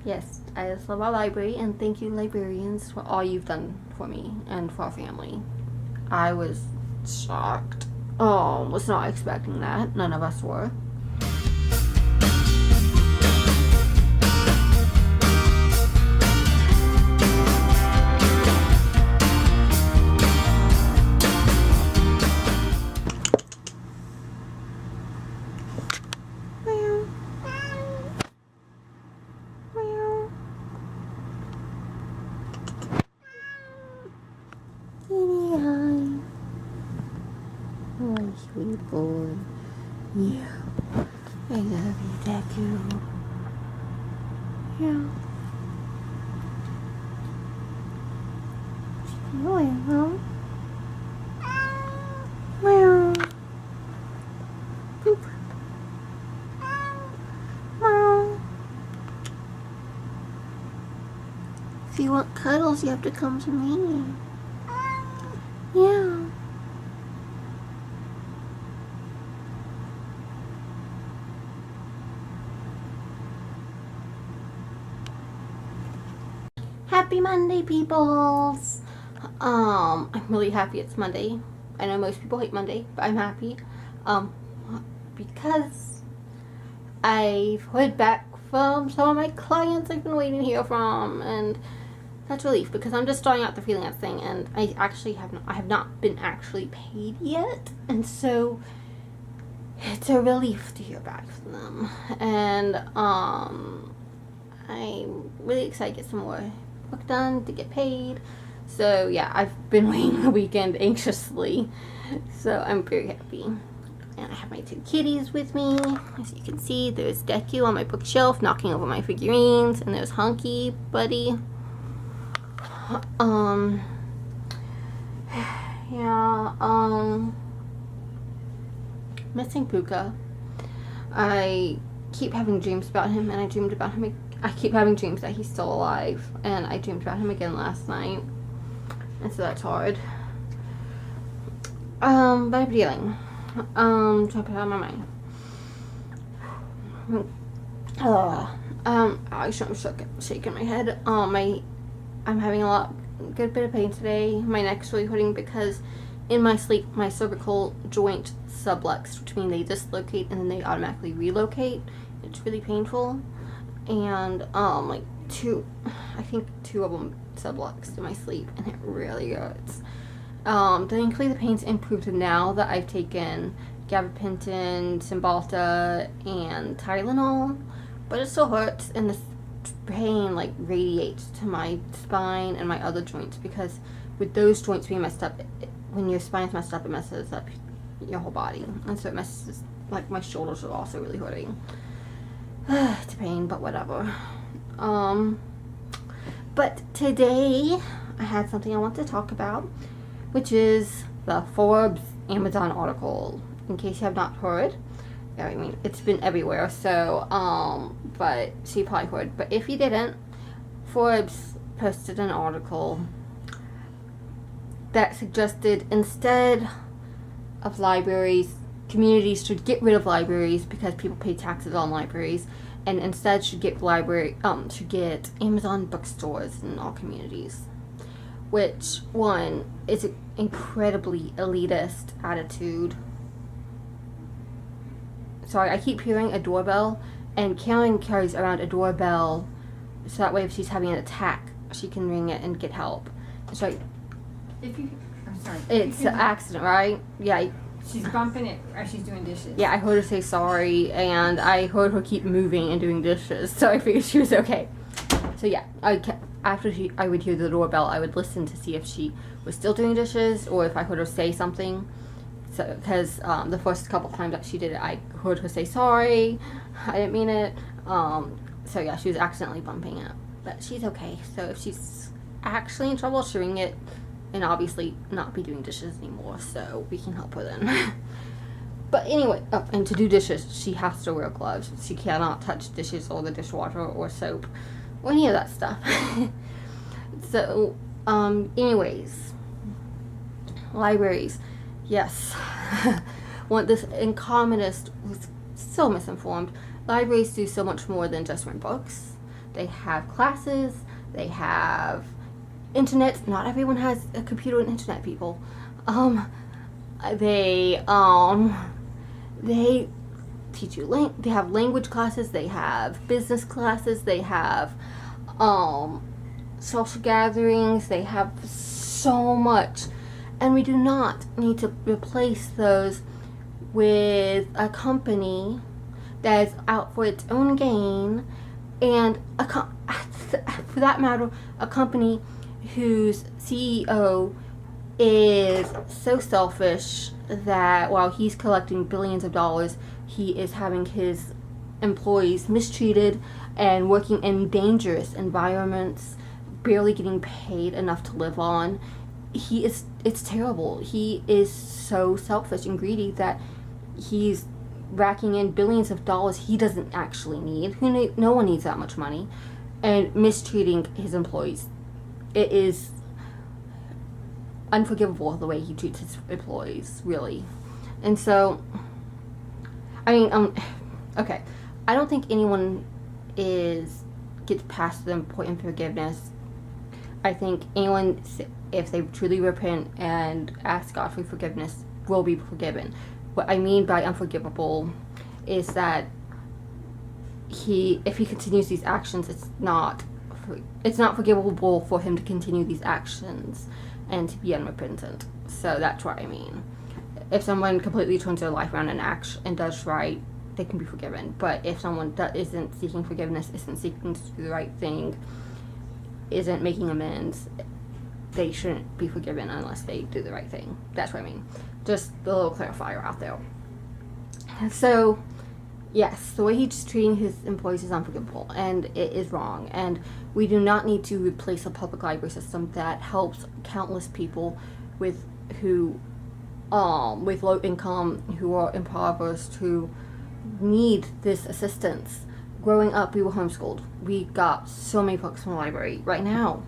Yes, I just love our library, and thank you, librarians, for all you've done for me and for our family. I was shocked. Was not expecting that. None of us were. Oh, sweet boy. Yeah. I love you, Deku. Yeah. Well. Well. Poop. Well. If you want cuddles, you have to come to me. Yeah. Happy Monday, peoples! I'm really happy it's Monday. I know most people hate Monday, but I'm happy. Because I've heard back from some of my clients I've been waiting to hear from, and that's relief because I'm just starting out the freelance thing, and I have not been actually paid yet, and so it's a relief to hear back from them. And I'm really excited to get some more work done to get paid. So yeah, I've been waiting the weekend anxiously, so I'm very happy. And I have my two kitties with me. As you can see, there's Deku on my bookshelf knocking over my figurines, and there's Hunky Buddy. Missing Puka. I keep having dreams about him, and I keep having dreams that he's still alive, and I dreamed about him again last night, and so that's hard. But I'm dealing. Trying to put it out of my mind. I'm shaking my head. I'm having good bit of pain today. My neck's really hurting because in my sleep, my cervical joint subluxed, which means they dislocate and then they automatically relocate. It's really painful. And, two of them subluxed in my sleep, and it really hurts. Thankfully the pain's improved now that I've taken gabapentin, Cymbalta, and Tylenol, but it still hurts, and the pain radiates to my spine and my other joints, because with those joints being messed up, when your spine's messed up, it messes up your whole body, and so it messes, my shoulders are also really hurting. It's a pain, but whatever. But today I had something I want to talk about, which is the Forbes Amazon article. In case you have not heard, I mean, it's been everywhere, so, but so you probably heard. But if you didn't, Forbes posted an article that suggested instead of libraries, communities should get rid of libraries because people pay taxes on libraries, and instead should get Amazon bookstores in all communities. Which, one, is an incredibly elitist attitude. Sorry, I keep hearing a doorbell, and Karen carries around a doorbell so that way if she's having an attack, she can ring it and get help. It's like, it's an accident, right? Yeah. She's bumping it as she's doing dishes. Yeah, I heard her say sorry, and I heard her keep moving and doing dishes, so I figured she was okay. So yeah, after I would hear the doorbell, I would listen to see if she was still doing dishes or if I heard her say something. So, because the first couple times that she did it, I heard her say sorry, I didn't mean it. So yeah, she was accidentally bumping it, but she's okay. So if she's actually in trouble, she'll ring it and obviously not be doing dishes anymore, so we can help her then. But anyway, and to do dishes, she has to wear gloves. She cannot touch dishes or the dishwater or soap or any of that stuff. So, anyways, libraries, yes. This communist was so misinformed. Libraries do so much more than just rent books. They have classes. They have internet. Not everyone has a computer and internet, people. They teach you they have language classes. They have business classes. They have social gatherings. They have so much, and we do not need to replace those with a company that is out for its own gain, and for that matter, a company whose CEO is so selfish that while he's collecting billions of dollars, he is having his employees mistreated and working in dangerous environments, barely getting paid enough to live on. It's terrible. He is so selfish and greedy that he's racking in billions of dollars he doesn't actually need. No one needs that much money, and mistreating his employees. It is unforgivable the way he treats his employees, really. And so, I mean, okay, I don't think anyone gets past the point of forgiveness. I think anyone, if they truly repent and ask God for forgiveness, will be forgiven. What I mean by unforgivable is that if he continues these actions, it's not forgivable for him to continue these actions and to be unrepentant. So that's what I mean. If someone completely turns their life around and does right, they can be forgiven. But if someone isn't seeking forgiveness, isn't seeking to do the right thing, isn't making amends, they shouldn't be forgiven unless they do the right thing. That's what I mean. Just a little clarifier out there. So, yes, the way he's treating his employees is unforgivable, and it is wrong. And we do not need to replace a public library system that helps countless people with low income, who are impoverished, who need this assistance. Growing up, we were homeschooled. We got so many books from the library. Right now,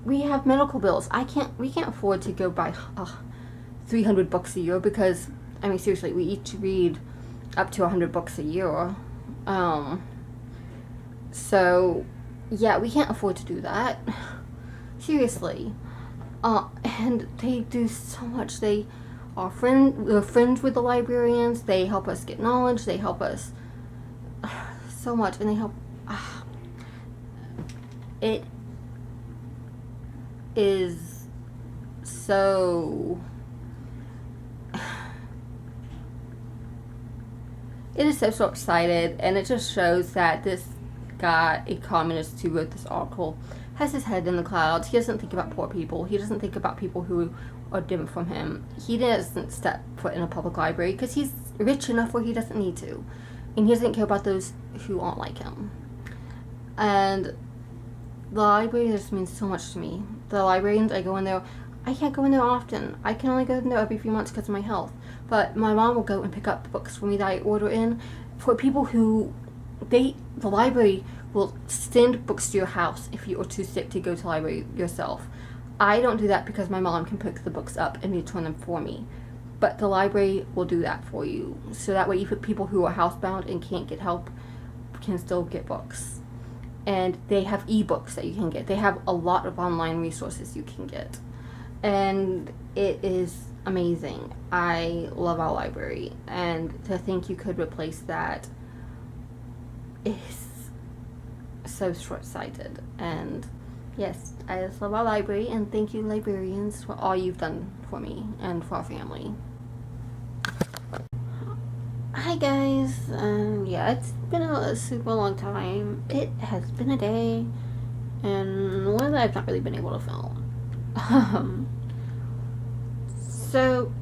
we have medical bills. We can't afford to go buy 300 books a year because, I mean, seriously, we each read up to 100 books a year. So, yeah, we can't afford to do that. Seriously. And they do so much. They're friends with the librarians. They help us get knowledge. They help us so much. And they help. It is so. It is so short-sighted, and it just shows that this guy, a communist who wrote this article, has his head in the clouds. He doesn't think about poor people. He doesn't think about people who are different from him. He doesn't step foot in a public library because he's rich enough where he doesn't need to. And he doesn't care about those who aren't like him. And the library just means so much to me. The librarians, I go in there. I can't go in there often. I can only go in there every few months because of my health. But my mom will go and pick up books for me that I order in. For people who, the library will send books to your house if you are too sick to go to the library yourself. I don't do that because my mom can pick the books up and return them for me. But the library will do that for you. So that way even people who are housebound and can't get help can still get books. And they have ebooks that you can get. They have a lot of online resources you can get. And it is amazing. I love our library. And to think you could replace that is so short-sighted. And yes, I just love our library, and thank you, librarians, for all you've done for me and for our family. Hi guys, yeah, it's been a super long time. It has been a day, and one that I've not really been able to film. So,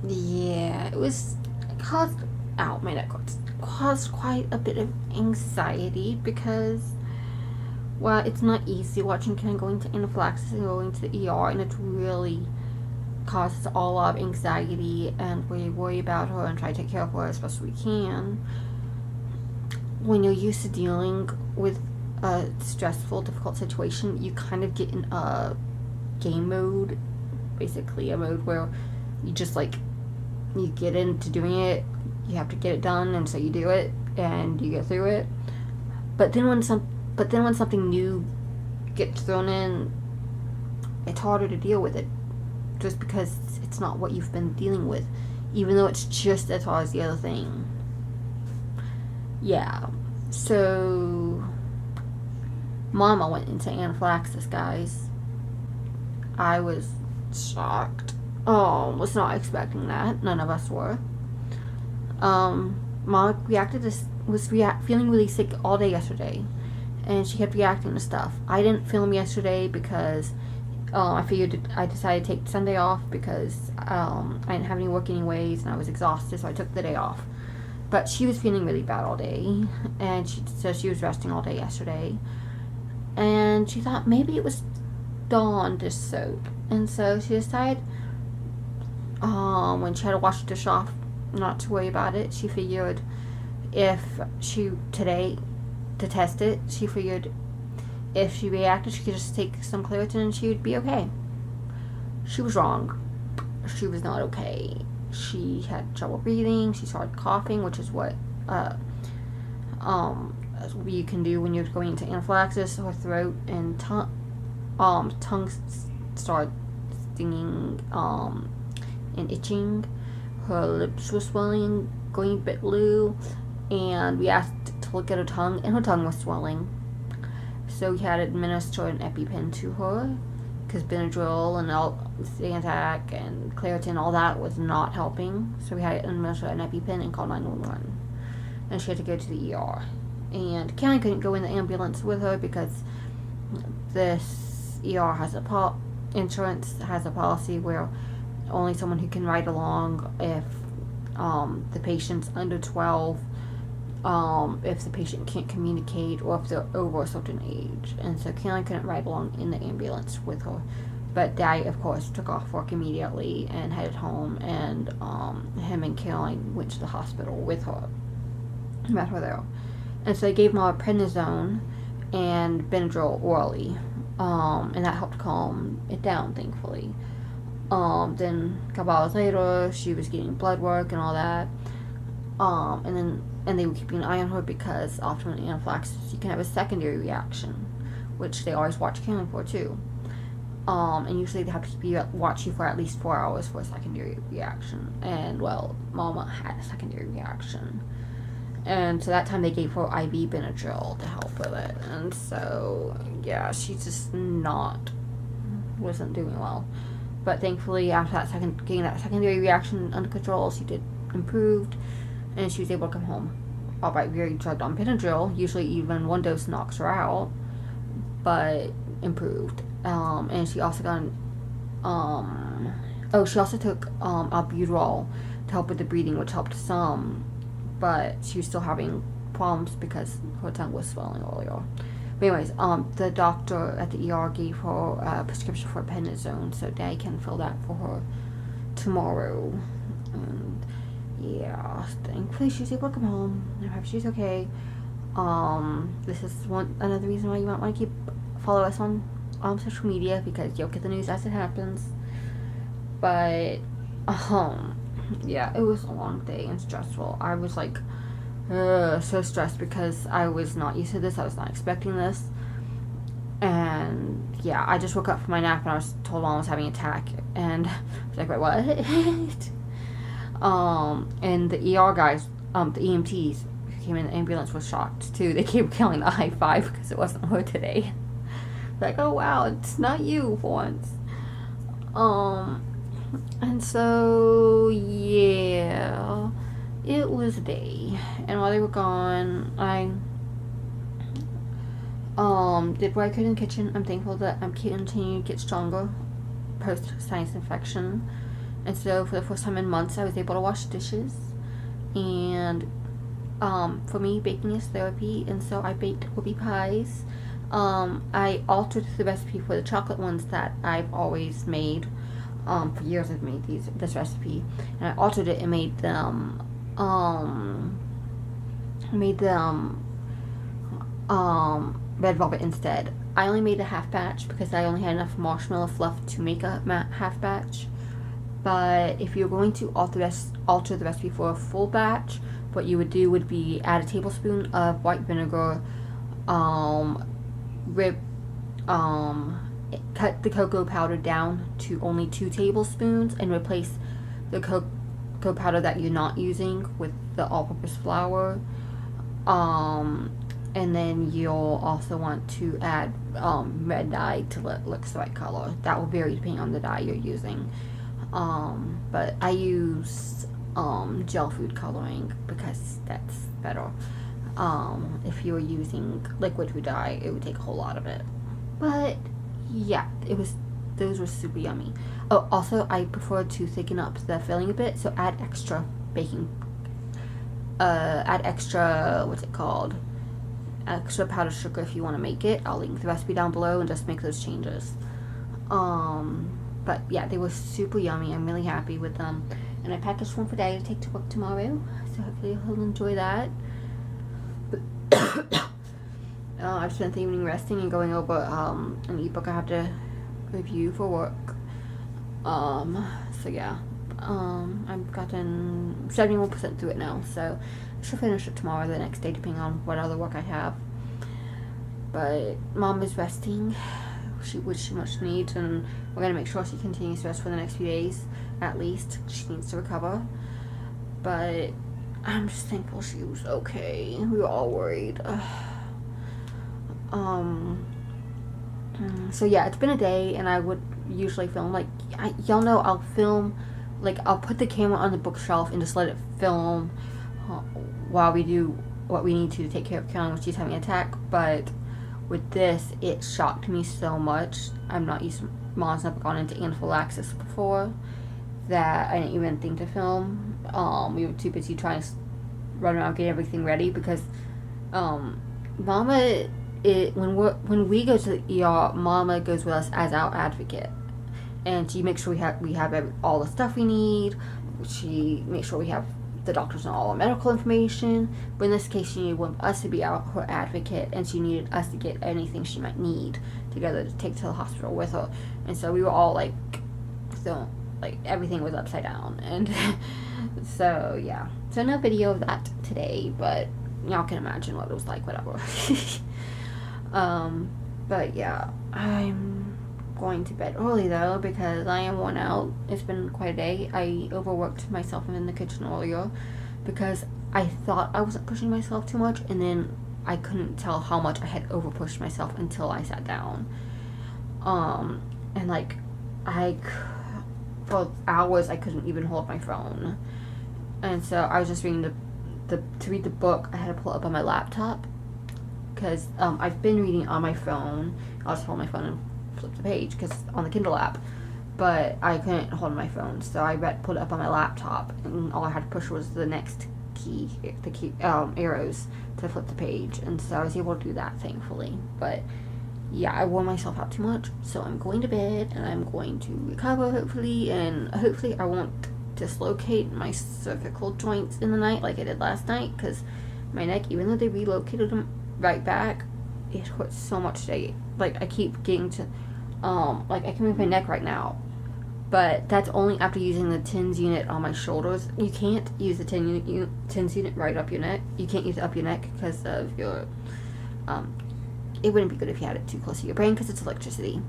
yeah, it caused quite a bit of anxiety because, well, it's not easy watching Ken going to anaphylaxis and going to the ER, and it really causes a lot of anxiety, and we worry about her and try to take care of her as best we can. When you're used to dealing with a stressful, difficult situation, you kind of get in a game mode, basically a mode where you just you get into doing it, you have to get it done, and so you do it and you get through it. But then when something new gets thrown in, it's harder to deal with it, just because it's not what you've been dealing with, even though it's just as hard as the other thing. Yeah. So Mama went into anaphylaxis, guys. I was shocked. Was not expecting that. None of us were. Mama was feeling really sick all day yesterday, and she kept reacting to stuff. I didn't film yesterday because I decided to take Sunday off because I didn't have any work anyways, and I was exhausted, so I took the day off. But she was feeling really bad all day, and she said she was resting all day yesterday, and she thought maybe it was Dawn dish soap, and so she decided when she had to wash the dish off not to worry about it. She figured today to test it, she figured if she reacted, she could just take some Claritin and she would be okay. She was wrong. She was not okay. She had trouble breathing. She started coughing, which is what you can do when you're going into anaphylaxis. Her throat and tongue started stinging and itching. Her lips were swelling, going a bit blue, and we asked to look at her tongue, and her tongue was swelling. So we had to administer an EpiPen to her, because Benadryl and Zantac and Claritin, all that was not helping. So we had to administer an EpiPen and call 911. And she had to go to the ER. And Kelly couldn't go in the ambulance with her because this ER has insurance has a policy where only someone who can ride along if the patient's under 12, if the patient can't communicate, or if they're over a certain age. And so Kelly couldn't ride along in the ambulance with her. But Daddy, of course, took off work immediately and headed home, and him and Caroline went to the hospital with her. Met her there. And so they gave Mama prednisone and Benadryl orally. And that helped calm it down, thankfully. Then a couple hours later, she was getting blood work and all that. And they were keeping an eye on her because often in anaphylaxis you can have a secondary reaction, which they always watch Caroline for too. And usually they have to watch you for at least 4 hours for a secondary reaction. And well, Mama had a secondary reaction. And so that time they gave her IV Benadryl to help with it. And so, yeah, she just wasn't doing well. But thankfully, after getting that secondary reaction under control, she did improved, and she was able to come home. Albeit very drugged on Benadryl. Usually even one dose knocks her out, but improved. And she also got she also took albuterol to help with the breathing, which helped some. But she was still having problems because her tongue was swelling earlier. But anyways, the doctor at the ER gave her a prescription for prednisone, so Daddy can fill that for her tomorrow. And yeah, thankfully she's able to come home. I hope she's okay. This is another reason why you might want to follow us on social media, because you'll get the news as it happens. But yeah, it was a long day and stressful. I was like so stressed because I was not used to this. I was not expecting this. And yeah, I just woke up from my nap and I was told Mom was having an attack. And I was like, wait, what? And the ER guys, the EMTs who came in the ambulance were shocked too. They came killing the high five because it wasn't her today. Like, oh wow, it's not you for once. And so, yeah, it was a day. And while they were gone, I did what I could in the kitchen. I'm thankful that I'm continuing to get stronger post-sinus infection. And so for the first time in months, I was able to wash dishes. And for me, baking is therapy. And so I baked whoopie pies. I altered the recipe for the chocolate ones that I've always made. For years I've made this recipe, and I altered it and made them red velvet instead. I only made a half batch because I only had enough marshmallow fluff to make a half batch. But if you're going to alter the recipe for a full batch, what you would do would be add a tablespoon of white vinegar, rip, cut the cocoa powder down to only 2 tablespoons and replace the cocoa powder that you're not using with the all-purpose flour. And then you'll also want to add red dye till it looks the right color. That will vary depending on the dye you're using. But I use gel food coloring because that's better. If you were using liquid food dye, it would take a whole lot of it. But yeah, those were super yummy. Oh, also I prefer to thicken up the filling a bit, so add extra extra powdered sugar if you want to make it. I'll link the recipe down below and just make those changes. But yeah, they were super yummy. I'm really happy with them. And I packaged one for Daddy to take to work tomorrow, so hopefully he'll enjoy that. I've spent the evening resting and going over an ebook I have to review for work. So yeah, I've gotten 71% through it now, so I should finish it tomorrow or the next day, depending on what other work I have. But Mom is resting, which she much needs, and we're gonna make sure she continues to rest for the next few days, at least. She needs to recover. But I'm just thankful she was okay. We were all worried. So yeah, it's been a day, and I would usually film, like, y'all know I'll film, like, I'll put the camera on the bookshelf and just let it film while we do what we need to take care of Caroline when she's having an attack. But with this, it shocked me so much. I'm not used to, Mom's never gone into anaphylaxis before, that I didn't even think to film. We were too busy trying to run around getting everything ready, because Mama, when we go to the ER, Mama goes with us as our advocate, and she makes sure we have all the stuff we need. She makes sure we have the doctors know all the medical information. But in this case, she needed us to be her advocate, and she needed us to get anything she might need together to take to the hospital with her. And so we were all like, everything was upside down, and so yeah. So no video of that today, but y'all can imagine what it was like, whatever. But yeah, I'm going to bed early though, because I am worn out. It's been quite a day. I overworked myself in the kitchen earlier because I thought I wasn't pushing myself too much, and then I couldn't tell how much I had over pushed myself until I sat down. And like, for hours I couldn't even hold my phone, and so I was just reading to read the book. I had to pull it up on my laptop, because I've been reading on my phone. I'll just hold my phone and flip the page, because on the Kindle app, but I couldn't hold my phone, so I pulled it up on my laptop, and all I had to push was the next key, arrows to flip the page, and so I was able to do that, thankfully. But yeah, I wore myself out too much, so I'm going to bed, and I'm going to recover, hopefully, and hopefully I won't dislocate my cervical joints in the night like I did last night, because my neck, even though they relocated them right back, it hurts so much today. Like, I keep getting to, like, I can move my neck right now, but that's only after using the TENS unit on my shoulders. You can't use the TENS unit right up your neck. You can't use it up your neck because of your, it wouldn't be good if you had it too close to your brain because it's electricity.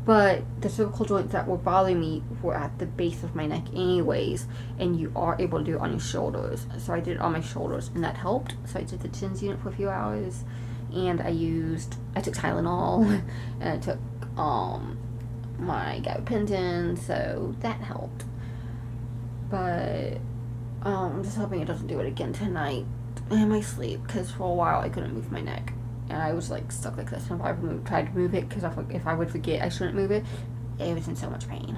But the cervical joints that were bothering me were at the base of my neck anyways, and you are able to do it on your shoulders. So I did it on my shoulders, and that helped. So I did the TENS unit for a few hours, and I took Tylenol, and I took my gabapentin, so that helped. But I'm just hoping it doesn't do it again tonight in my sleep, because for a while I couldn't move my neck, and I was like stuck like this. And if I tried to move it, because if I would forget I shouldn't move it, it was in so much pain.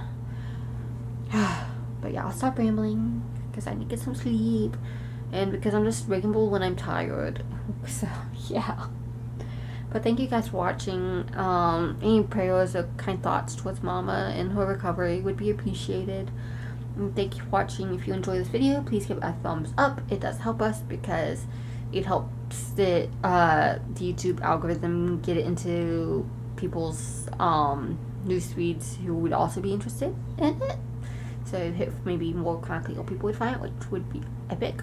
But yeah, I'll stop rambling because I need to get some sleep, and because I'm just ramble when I'm tired. So yeah. But thank you guys for watching. Any prayers or kind thoughts towards Mama and her recovery would be appreciated. And thank you for watching. If you enjoy this video, please give it a thumbs up. It does help us because it helps the YouTube algorithm get it into people's news feeds who would also be interested in it. So maybe more chronically ill people would find it, which would be epic.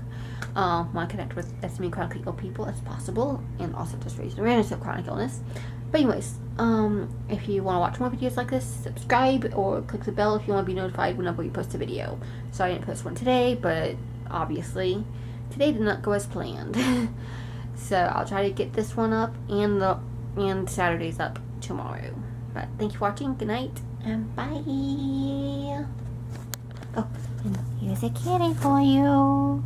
Want to connect with as many chronically ill people as possible, and also just raise awareness of chronic illness. But anyways, if you want to watch more videos like this, subscribe or click the bell if you want to be notified whenever we post a video. So I didn't post one today, but obviously today did not go as planned. So I'll try to get this one up and Saturday's up tomorrow. But thank you for watching. Good night and bye. Oh, and here's a kitty for you.